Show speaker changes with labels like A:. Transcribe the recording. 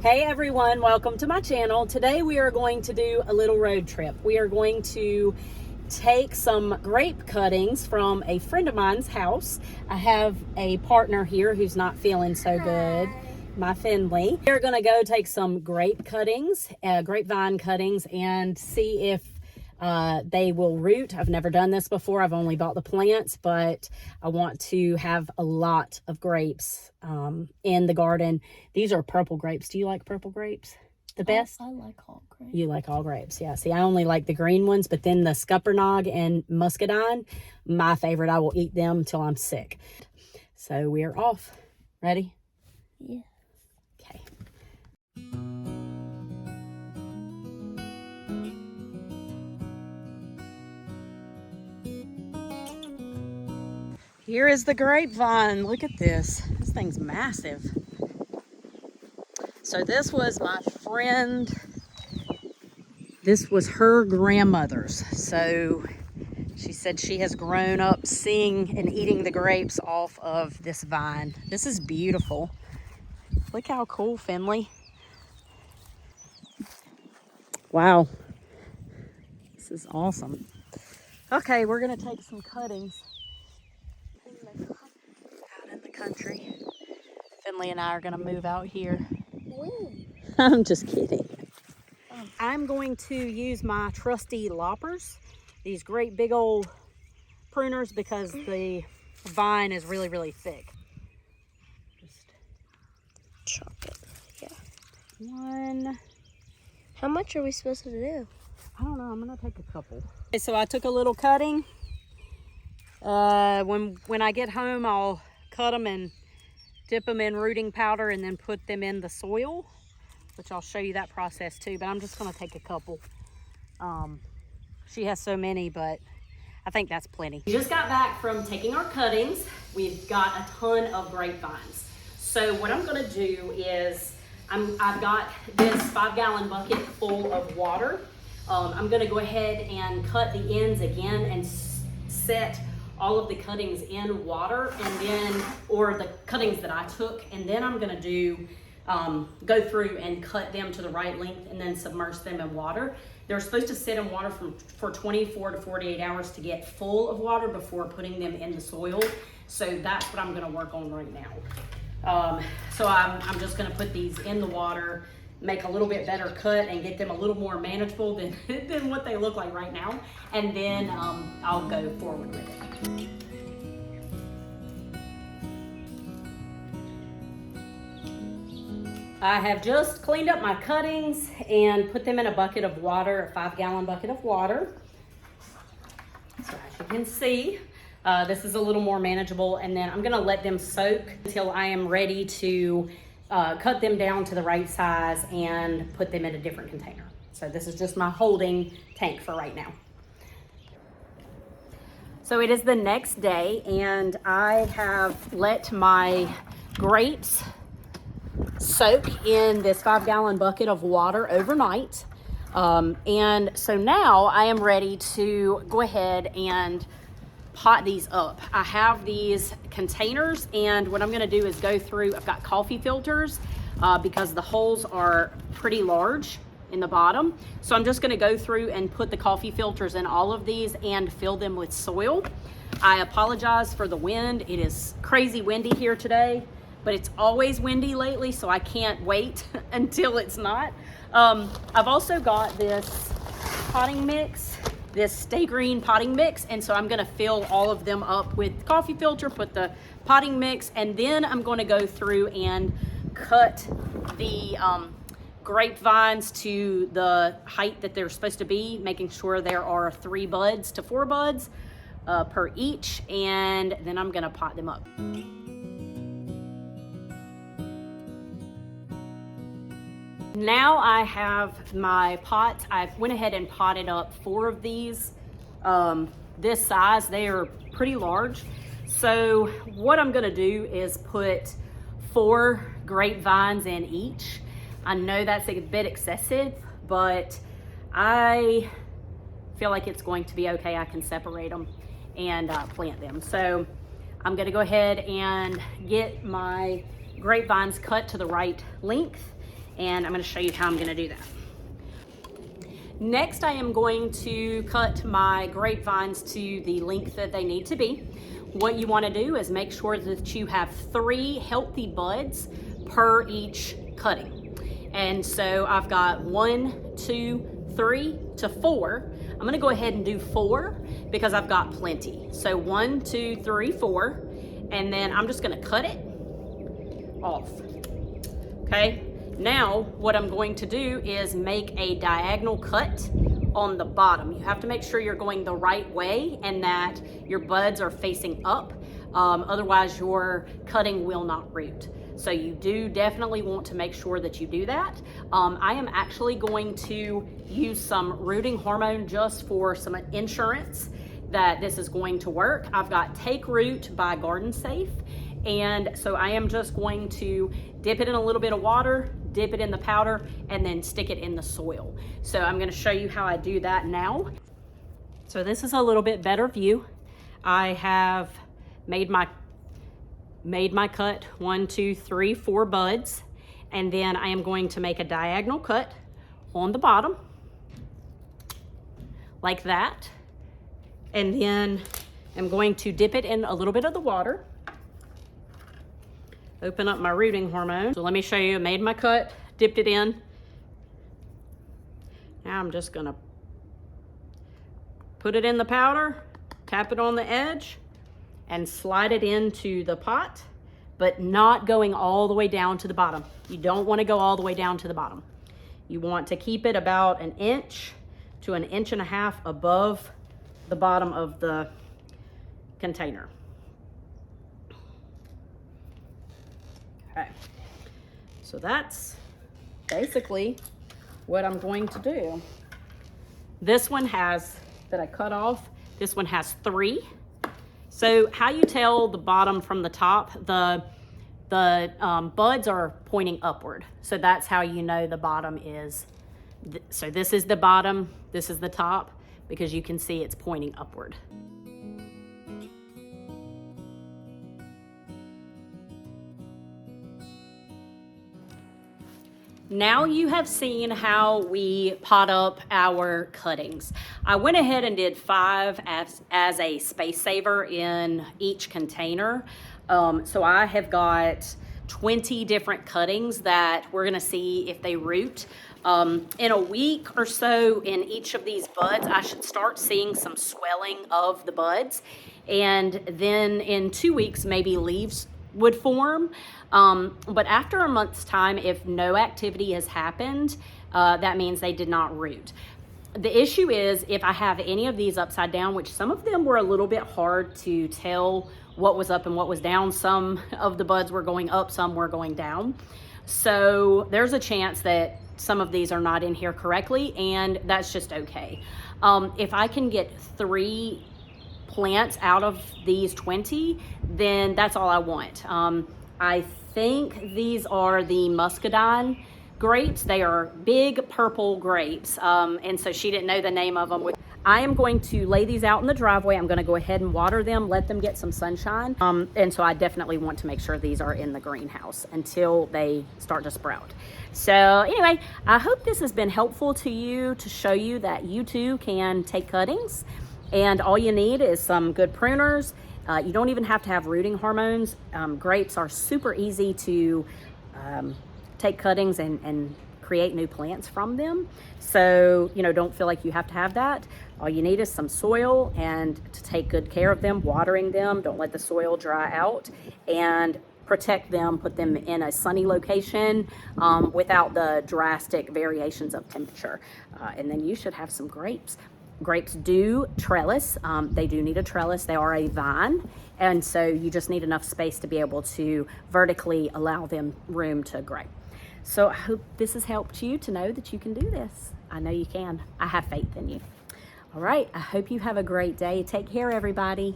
A: Hey everyone, welcome to my channel. Today we are going to do a little road trip. We are going to take some grape cuttings from a friend of mine's house. I have a partner here who's not feeling so good, my Finley. We're gonna go take some grape cuttings, grapevine cuttings, and see if they will root. I've never done this before. I've only bought the plants, but I want to have a lot of grapes in the garden. These are purple grapes. Do you like purple grapes the best?
B: I like all grapes.
A: You like all grapes, yeah. See, I only like the green ones, but then the scuppernong and muscadine, my favorite. I will eat them till I'm sick. So we are off. Ready?
B: Yeah.
A: Okay. Here is the grapevine. Look at this. This thing's massive. So this was my friend. This was her grandmother's. So she said she has grown up seeing and eating the grapes off of this vine. This is beautiful. Look how cool, Finley. Wow. This is awesome. Okay, we're gonna take some cuttings. Out in the country. Finley and I are gonna move out here. I'm just kidding. I'm going to use my trusty loppers, these great big old pruners, because the vine is really, really thick. Just
B: chop it. Yeah.
A: One.
B: How much are we supposed to do?
A: I don't know. I'm gonna take a couple. Okay, so I took a little cutting. When I get home, I'll cut them and dip them in rooting powder and then put them in the soil, which I'll show you that process too, but I'm just gonna take a couple. She has so many, but I think that's plenty. We just got back from taking our cuttings. We've got a ton of grapevines. So what I'm gonna do is, I've got this 5-gallon bucket full of water. I'm gonna go ahead and cut the ends again and set all of the cuttings in water, and then, or the cuttings that I took, and then I'm gonna do, go through and cut them to the right length and then submerge them in water. They're supposed to sit in water for 24 to 48 hours to get full of water before putting them in the soil. So that's what I'm gonna work on right now. So I'm just gonna put these in the water, make a little bit better cut and get them a little more manageable than, than what they look like right now. And then I'll go forward with it. I have just cleaned up my cuttings and put them in a bucket of water, a 5-gallon bucket of water. So as you can see, this is a little more manageable, and then I'm gonna let them soak until I am ready to cut them down to the right size and put them in a different container. So this is just my holding tank for right now. So it is the next day, and I have let my grapes soak in this 5-gallon bucket of water overnight. And so now I am ready to go ahead and pot these up. I have these containers, and what I'm gonna do is go through, I've got coffee filters because the holes are pretty large in the bottom. So I'm just gonna go through and put the coffee filters in all of these and fill them with soil. I apologize for the wind. It is crazy windy here today, but it's always windy lately, so I can't wait until it's not. I've also got this potting mix, this Stay Green potting mix, and so I'm gonna fill all of them up with coffee filter, put the potting mix, and then I'm gonna go through and cut the grapevines to the height that they're supposed to be, making sure there are 3 buds to 4 buds per each, and then I'm gonna pot them up. Now I have my pots. I went ahead and potted up 4 of these this size. They are pretty large. So what I'm gonna do is put 4 grapevines in each. I know that's a bit excessive, but I feel like it's going to be okay. I can separate them and plant them. So I'm gonna go ahead and get my grapevines cut to the right length, and I'm going to show you how I'm going to do that. Next, I am going to cut my grapevines to the length that they need to be. What you want to do is make sure that you have 3 healthy buds per each cutting. And so I've got 1, 2, 3 to 4. I'm going to go ahead and do 4 because I've got plenty. So 1, 2, 3, 4, and then I'm just going to cut it off. Okay. Now what I'm going to do is make a diagonal cut on the bottom. You have to make sure you're going the right way and that your buds are facing up. Otherwise your cutting will not root. So you do definitely want to make sure that you do that. I am actually going to use some rooting hormone just for some insurance that this is going to work. I've got Take Root by Garden Safe. And so I am just going to dip it in a little bit of water, dip it in the powder, and then stick it in the soil. So I'm going to show you how I do that now. So this is a little bit better view. I have made my cut 1, 2, 3, 4 buds, and then I am going to make a diagonal cut on the bottom like that, and then I'm going to dip it in a little bit of the water, open up my rooting hormone. So let me show you. I made my cut, dipped it in. Now I'm just gonna put it in the powder, tap it on the edge, and slide it into the pot, but not going all the way down to the bottom. You don't want to go all the way down to the bottom. You want to keep it about 1 inch to 1.5 inches above the bottom of the container. Okay, so that's basically what I'm going to do. This one has, that I cut off, this one has 3. So how you tell the bottom from the top, the buds are pointing upward. So that's how you know the bottom is. So this is the bottom, this is the top, because you can see it's pointing upward. Now you have seen how we pot up our cuttings. I went ahead and did 5 as a space saver in each container. So I have got 20 different cuttings that we're gonna see if they root. In a week or so in each of these buds, I should start seeing some swelling of the buds. And then in 2 weeks, maybe leaves would form. But after a month's time, if no activity has happened, that means they did not root. The issue is if I have any of these upside down, which some of them were a little bit hard to tell what was up and what was down. Some of the buds were going up, some were going down. So there's a chance that some of these are not in here correctly, and that's just okay. If I can get 3 plants out of these 20, then that's all I want. I think these are the muscadine grapes. They are big purple grapes, and so she didn't know the name of them. I am going to lay these out in the driveway. I'm going to go ahead and water them, let them get some sunshine, and so I definitely want to make sure these are in the greenhouse until they start to sprout. So anyway, I hope this has been helpful to you to show you that you too can take cuttings, and all you need is some good pruners. You don't even have to have rooting hormones. Grapes are super easy to take cuttings and create new plants from them. So, don't feel like you have to have that. All you need is some soil and to take good care of them, watering them. Don't let the soil dry out, and protect them, put them in a sunny location without the drastic variations of temperature. And then you should have some grapes. Grapes do trellis. They do need a trellis. They are a vine. And so you just need enough space to be able to vertically allow them room to grow. So I hope this has helped you to know that you can do this. I know you can. I have faith in you. All right. I hope you have a great day. Take care, everybody.